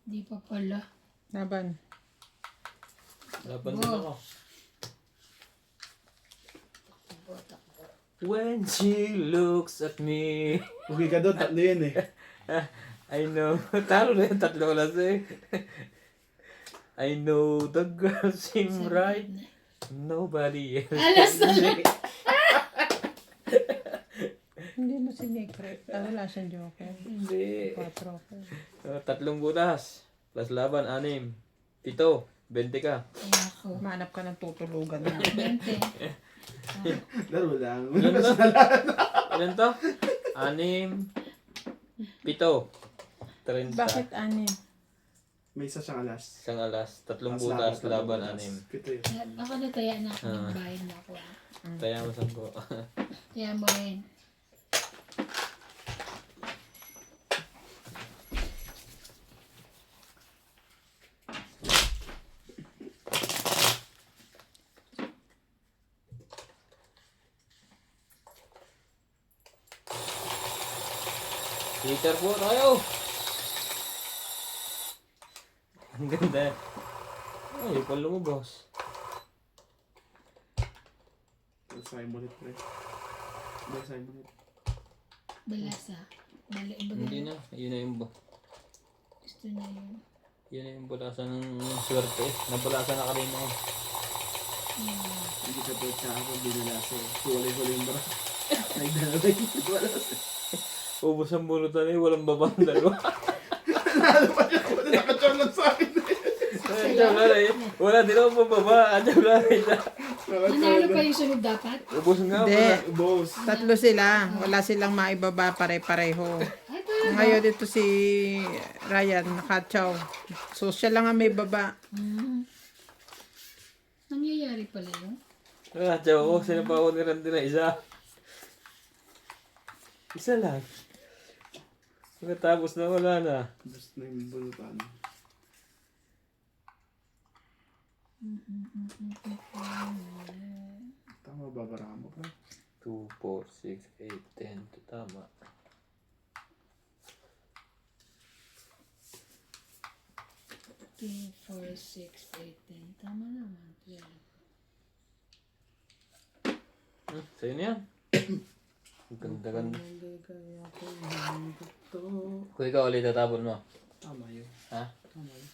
Di pa pala. Laban. Laban din ako. When she looks at me. Okay ka doon, tatlo yan eh. I know. Talo na yung tatlo lang eh. I know the girl seem right. Nobody else. Alas na lang. Hindi mo sinecret. Wala siyang joker. Hindi. 4 ko. Tatlong butas. Plus laban, 6. 7. 20 ka. Kaya ako. Manap ka ng tutulugan na. 20. Laro lang. Ilan to? Ilan to? 6. 7. 30. Bakit 6? May isa siyang alas. Isang alas. Tatlong Mas butas, tatlong laban, butas. 6. Pito yun. Ako nataya na ako. Nagbayad na ako. Kaya mo 10. Kaya mo rin. Hitter po tayo! Ang ganda. Ay, pala lumabas. Basahin mo ulit, pre. Basahin mo ulit. Balasa. Hindi na. Yun na yung Gusto niya yun. yun na yung bulasan ng swerte. Nabulasan na kanina eh. Hindi ka po siya ako binilasa eh. Huli-huli yung bara. Nagdalaway. Wala sa... Ubus ang bulutan eh. Walang babang dalawa. Nalo pa niya ako na nakachar lang sa akin eh. Wala eh. Wala din ako pababa. Wala rin na. Nanalo pa yung sunod dapat? Ubus nga. Hindi. Wala. Boss. 3 sila. Wala silang maibaba pare-pareho. Ay, talaga. Ngayon dito si Ryan nakatsaw. So siya lang ang may baba. Nangyayari pala yun. Ah, tiyaw ko. Sinapaw ko ni Randy na isa. Isa lang. Pagkatapos na wala na. Boss na yung bulutan. Tama ba bara mo, pre? 2, 4, 6, 8, 10. Ito tama. Two, 4, 6, 8, 10. Tama naman. 12. Sa'yo na yan. Ang ganda-ganda. Kung ikaw ulit tatapon mo. Tama yun. Ha? Tama yun.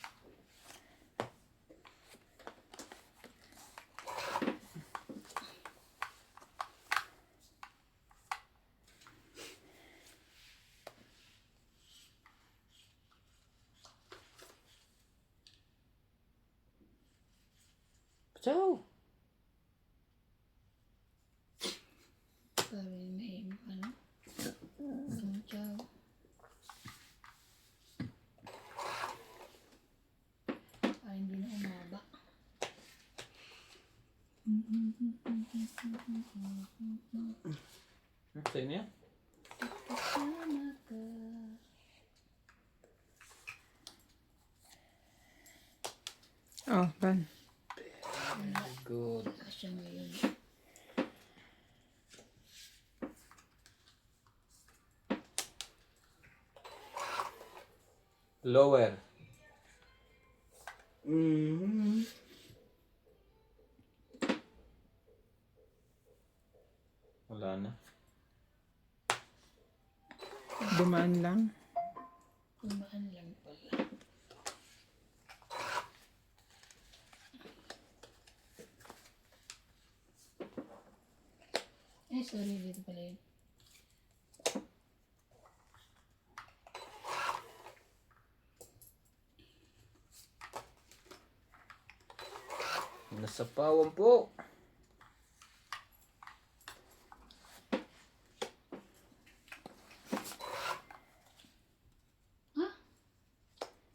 Ciao! Sabi may ano? Ciao. Ay, hindi na umaba. Sa'yo na yan. Kasama ka. Oh, ban. Good. Wala siya ngayon. Lower. Wala na. Dumaan lang. Tumaan lang pala. Eh, sorry. Dito pala yun. Nasapawan po.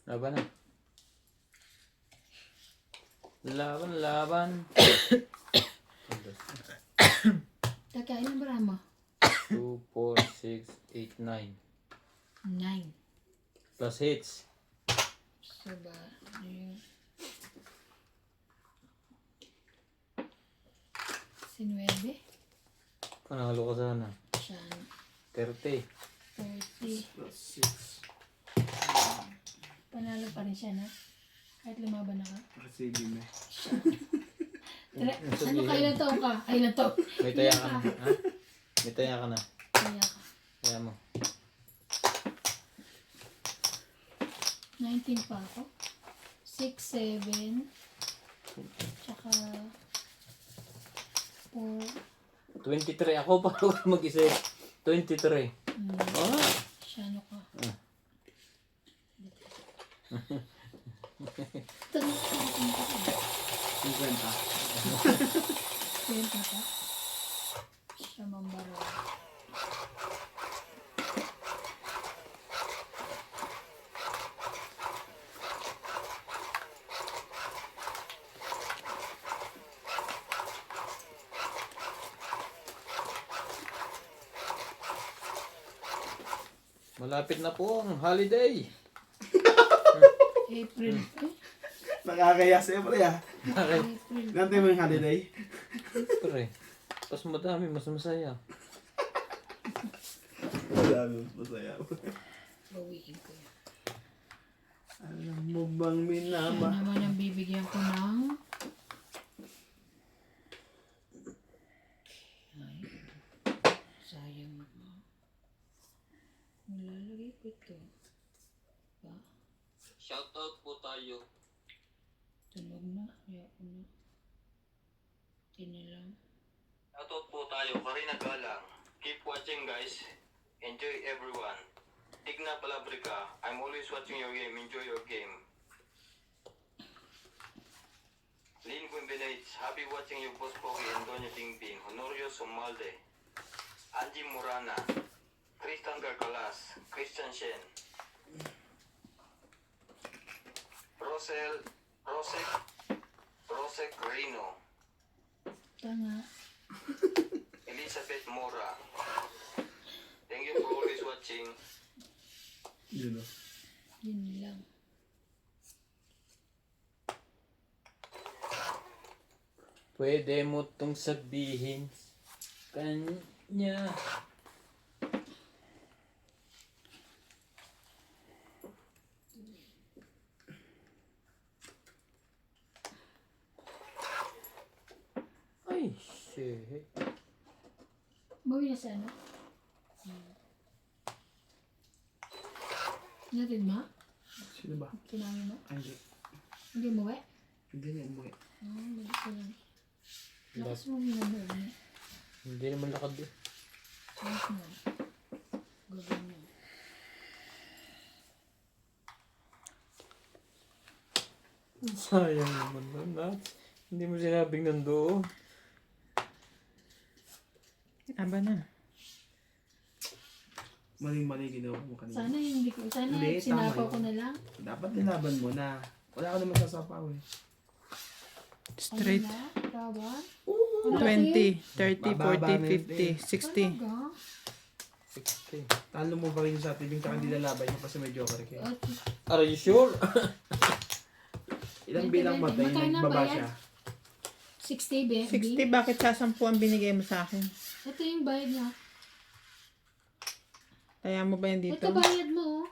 Laban na. Laban, laban. Taka, ilan ba mo? 2, 4, 6, 8, 9. 9. Plus hits. So ba, yun. Sinuebe? Panalo ka sana. Siyan. 30. 30. Plus 6. Panalo pa rin siya na. Kahit lumaban na ka. Sige na. Ano ka? Ilan taon ka? Ay, ilan taon? May taya ka na. Ha? May taya ka na. Kaya ka. Kaya mo. 19 pa ako. 6, 7. Tsaka 4. 23 ako pa ako mag-isip. 23. Ah? Siya ano ka? Kwenta. Kwenta ka? Siya mambaro. Malapit na po ang holiday. April. Nakakaya siyempre ah. Bakit? April. Nantay mo yung holiday? Pre. Mas madami, mas masaya. Madami mas masaya. Bawiin ko yan. Alam mo bang Siya minama? naman ang bibigyan ko ng... Ay. Sayang naman. Nilalagay ko ito. Ba? Shoutout po tayo. Tunog na. Kaya ko na. Tinilang. Shoutout po tayo. Karina Galang. Keep watching guys. Enjoy everyone. Tigna Palabrica. I'm always watching your game. Enjoy your game. Lynn Quimbenates. Happy watching you, Boss Pogi and Doña Pingping. Honorio Somalde. Angie Murana. Tristan Garcalas. Christian Shen. Rosek Reno. Tanga. Elizabeth Mora. Thank you for always watching. Yun o. Yun lang. Pwede mo tong sabihin kanya. Ay, shit. Bawi na sa ano? Natin ma? Sino ba? Kinamin mo? Ay, hindi. Hindi mo eh? Hindi niya umuwi. Balik ko lang. Lakas mo muna doon eh. Hindi naman lakad eh. Lakas mo. Gagawin mo. Sayang naman na, Nat. Hindi mo sinabing nandoon. Aba na. Maling-mali ginawa mo kanina. Sana hindi ko. Sana Hindi, sinapaw tama ko yun. na lang. Dapat nilaban mo na. Wala ka naman sasapaw eh. Straight. Ano na? Laban? 20, 30, Bababa 40, na yun, 50, 60. Talaga? 60. Talo mo pa rin sa tibing tsaka hindi lalaban niya kasi may joker kayo. At Are you sure? Ilang 20, bilang matay, magkano ang nagbaba bayad? siya. 60 be? 60, bakit sasampu ang binigay mo sa akin? Ito yung bayad niya. Kaya mo ba yan dito? Ito bayad mo.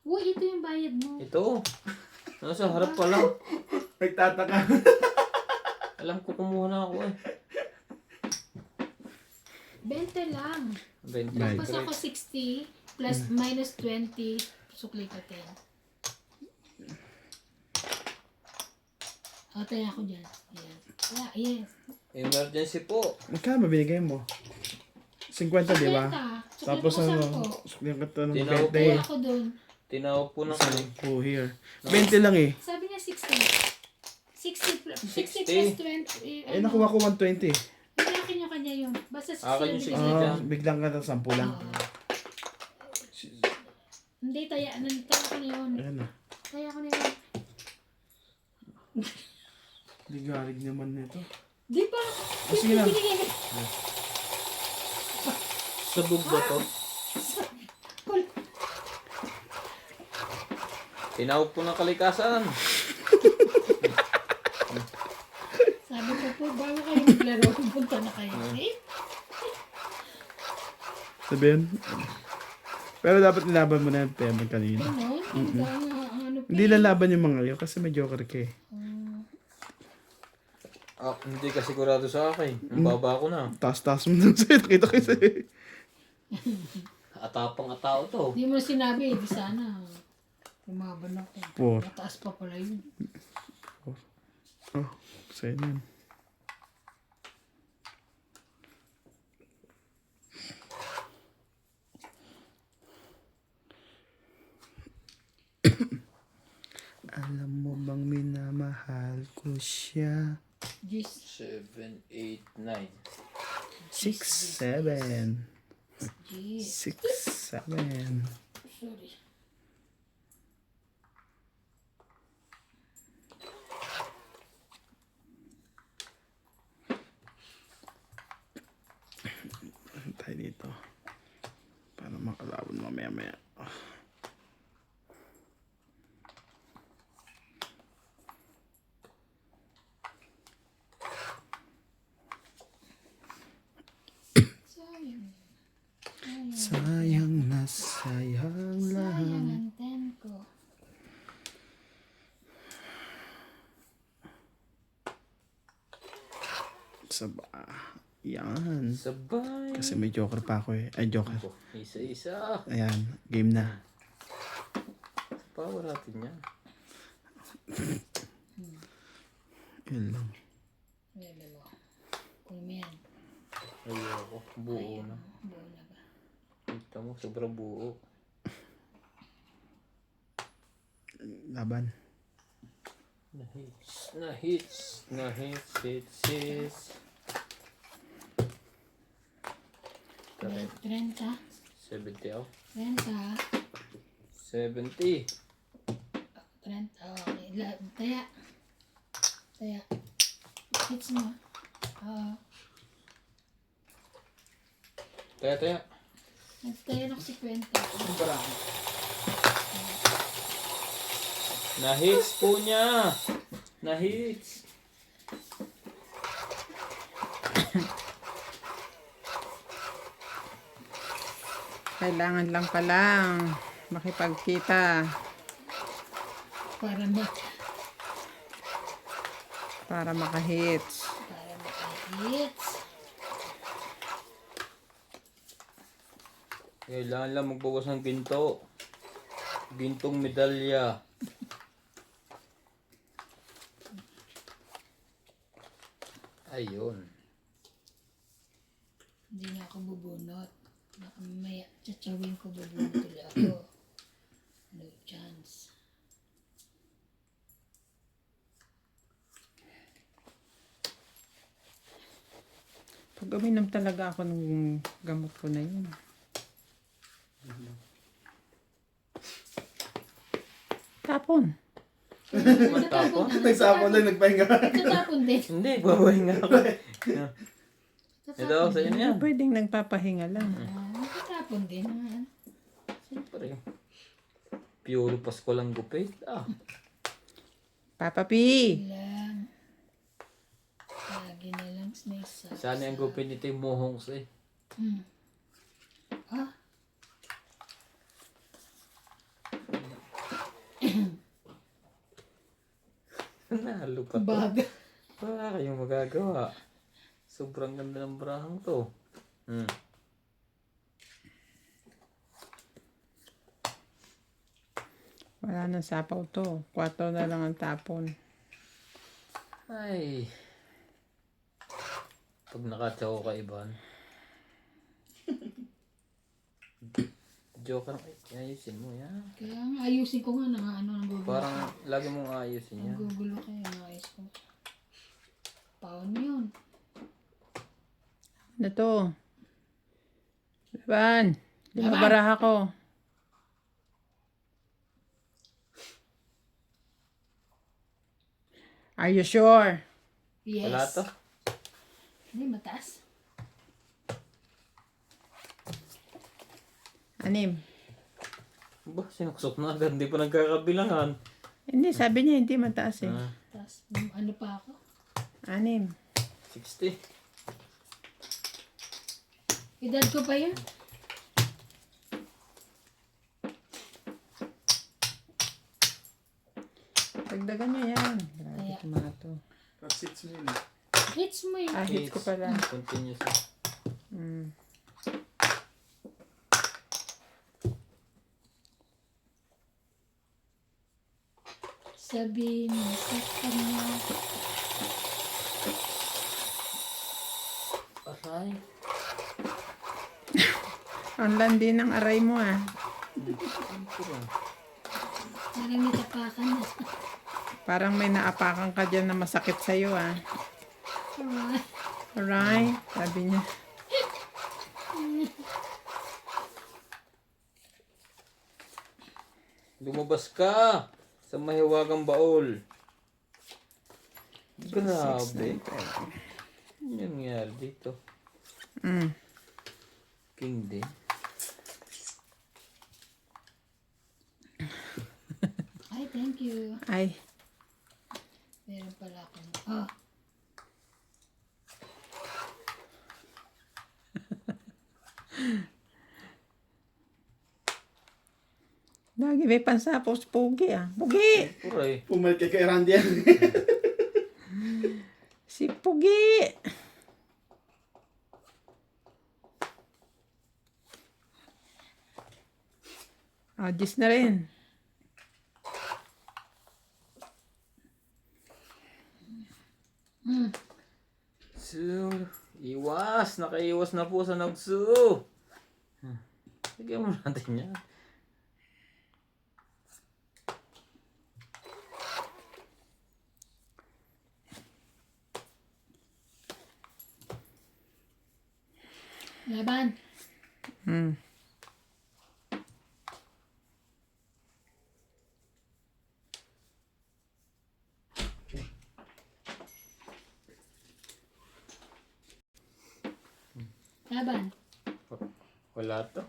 Oh. Uy, ito yung bayad mo. Ito. Nasa harap pala. Nagtataka. Alam ko kumuha na ako eh. 20 lang. 20. Right. Tapos ako 60 plus minus 20, sukli ka 10. O, tayo ako dyan. Ayan. Yes. Emergency po. Magkano binigay mo? 50, di ba? 50. Tapos Sukli ano, ko 10. suklihan ka to ng Tinawag Tayo 20. ako dun. Tinawag po ng Oh, here. 20 lang eh. Sabi niya 60. 60 plus 60. 20. Eh, nakuha ko 120. Hindi akin yung kanya yun. Basta 60 Akin lang yung din. 60 dyan. Biglang ka ng 10 lang. Oo. Hindi, taya ko na yun. Ayan na. Taya ko na yun. Ligalig naman nito. Di ba? sige na. Binigay mo. Sabog ba to? Kul- Tinawag po ng kalikasan. Sabi ko po, bago kayo maglaro, punta na kayo. Eh? Sabihin. Pero dapat nilaban mo na yung payment kanina. Ano? Ano pa? Hindi lalaban yung mga yun kasi may joker ka eh. Ah, hindi ka sigurado sa akin. Ang baba ko na. Taas-taas mo dun sa'yo. Nakita ko sa'yo. Atapang atao to. Hindi mo sinabi, di sana. Lumaban ako. Four. Mataas pa pala yun. Oh, sa'yo na yun. Alam mo bang minamahal ko siya? Jeez. 7, 8, 9. 6, 7. Jeez. 6, 7. Sorry. Tayo dito. Para makalaban mamaya-maya. Sayang. Sayang na sayang lang. Sayang ang 10 ko. Saba. Yan. Sabay. Kasi may joker pa ako eh. Ay, joker. Isa-isa. Ayan. Game na. Power natin yan. Yun lang. Ayan mo. Kung yan. Ayoko. Buo na. Buo na ba? Kita mo, sobrang buo. Laban. Na-hits. Na-hits. Na-hits. Hits. Hits. 30. 70 ako. 30. 70. 30. Okay. Taya. Taya. Hits mo. Oo. Taya, taya. Nagtaya na ko si 20. Na-hits po niya. Na-hits. Kailangan lang palang makipagkita Para para maka-hits. hits. Kailangan lang magbawas ng ginto. Gintong medalya. Ayun. Hindi na ako bubunot. Baka mamaya tsatsawin ko bubunot ulit ako. No chance. Pag uminom talaga ako ng gamot ko na yun. Tapon. Matapon? Nagsapon lang, nagpahinga. Tatapon din. Hindi, babae nga ako. Ito, sa inyo yan. Pwedeng nagpapahinga lang. Tatapon din. Siyempre. Pure Pasko lang gupit. Ah. Papa P! Lang. Lagi na lang snake sa. Sana yung gupit nito yung mohongs eh. Ah, Nalo pa to. baga. Wala kayong magagawa. Sobrang ganda ng brahang to. Hmm. Wala nang sapaw to. 4 na lang ang tapon. Ay. Pag nakatsaw ka, Iban. Joke lang. Ayusin mo yan. Kaya nga, ayusin ko nga na nagugulo. Parang lagi mong ayusin yan. Nagugulo kayo, ayos ko. Paano yun? Ano to? Laban. Laban. Baraha ko. Are you sure? Yes. Wala to. Hindi, mataas. 6. Ba, sinuksok na agad. Hindi pa nagkakabilangan. Hindi, sabi niya hindi mataas eh. Tapos, ano pa ako? 6. 60. Edad ko pa yun. Dagdagan niyo yan. Grabe Kaya. tomato. Top 6 mo yun. Hits mo yun. Ah, hits ko pala. Continuous. Mm. Sabi mo sa kanya. Aray. Ang landi ng aray mo ah. Parang nitapakan na. Parang may naapakan ka dyan na masakit sa'yo ah. Alright. Alright, sabi niya. Lumabas ka sa mahiwagang baol. Grabe. Ano yung nangyari dito? Mm. King din. Ay, thank you. Ay, Meron pala ako. Oh, lagi may pansapos. Pugi ah. Pugi! Uray. Pumalit ka kay Randy yan. Si Pugi! Gis na rin. So, iwas. Nakaiwas na po sa nagsu. Sige mo natin yan. laban. Mm. Laban. Wala to.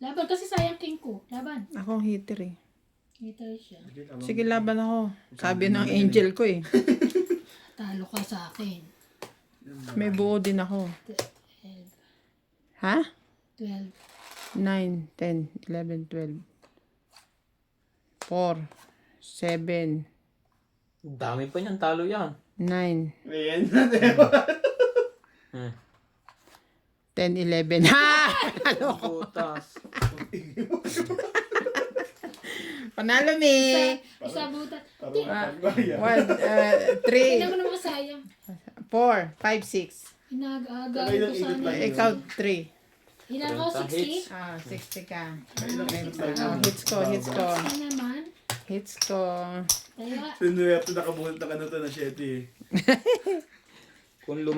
Laban kasi sayang king ko. Laban. Akong hitter eh. Ito siya. Sige, laban ako. Sabi ng angel ko eh. Talo ka sa akin. May buo din ako. 12. Ha? 12. 9, 10, 11, 12. 4, 7, Ang dami pa niyan. Talo yan. 9, Ayan. 10, 11. Ha! Butas. Panalo me! Isa buta. 1, Hindi 3, mo naman sayang. 4, 5, 6. Inag-aga Kailan ko ikot sana. lang? Ikaw 3. Ilan ako? 60? 60 ka. Kailan Hits ko. Ano naman? Hits ko. Kaya, Sinuwerte nakabuhat na ka na to na 7 eh. Kung